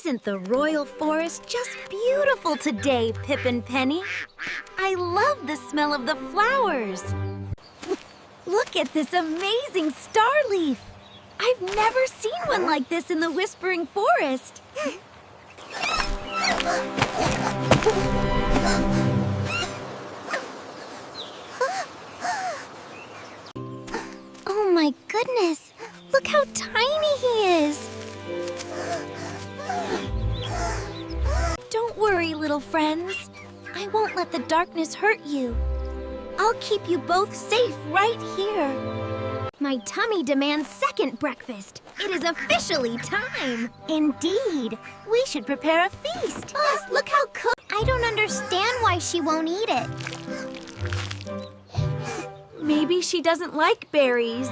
Isn't the royal forest just beautiful today, Pip and Penny? I love the smell of the flowers. Look at this amazing star leaf. I've never seen one like this in the Whispering Forest. Oh my goodness, look how tiny he is. Don't worry, little friends. I won't let the darkness hurt you. I'll keep you both safe right here. My tummy demands second breakfast. It is officially time. Indeed. We should prepare a feast. Yes, look how cool. I don't understand why she won't eat it. Maybe she doesn't like berries.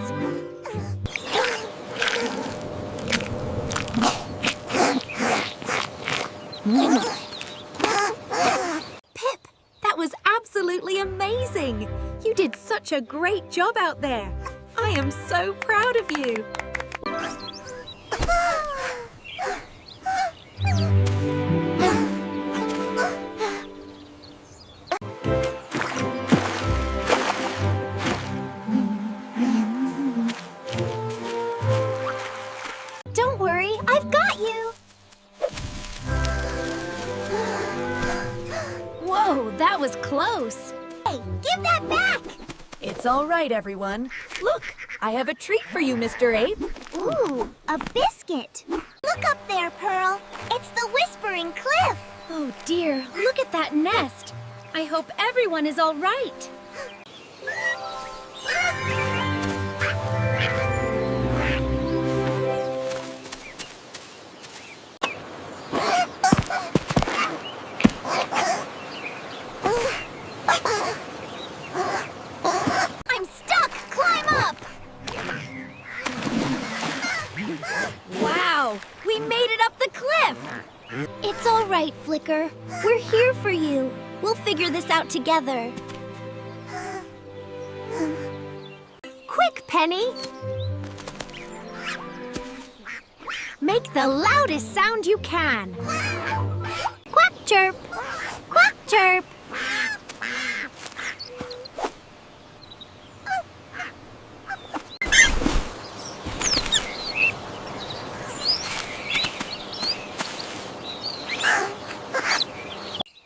Pip, that was absolutely amazing. You did such a great job out there. I am so proud of you. Don't worry, I've got you. Whoa, that was close. Hey, give that back! It's all right, everyone. Look, I have a treat for you, Mr. Ape. Ooh, a biscuit. Look up there, Pearl. It's the Whispering Cliff. Oh dear, look at that nest. I hope everyone is all right. I'm stuck! Climb up! Wow, we made it up the cliff! It's all right, Flicker. We're here for you. We'll figure this out together. Quick, Penny! Make the loudest sound you can. Quack chirp! Quack chirp!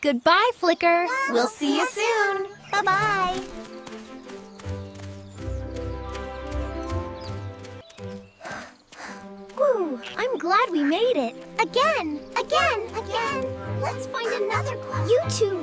Goodbye, Flicker. We'll see you soon. Bye-bye. Whew, I'm glad we made it. Again. Let's find another quest. You two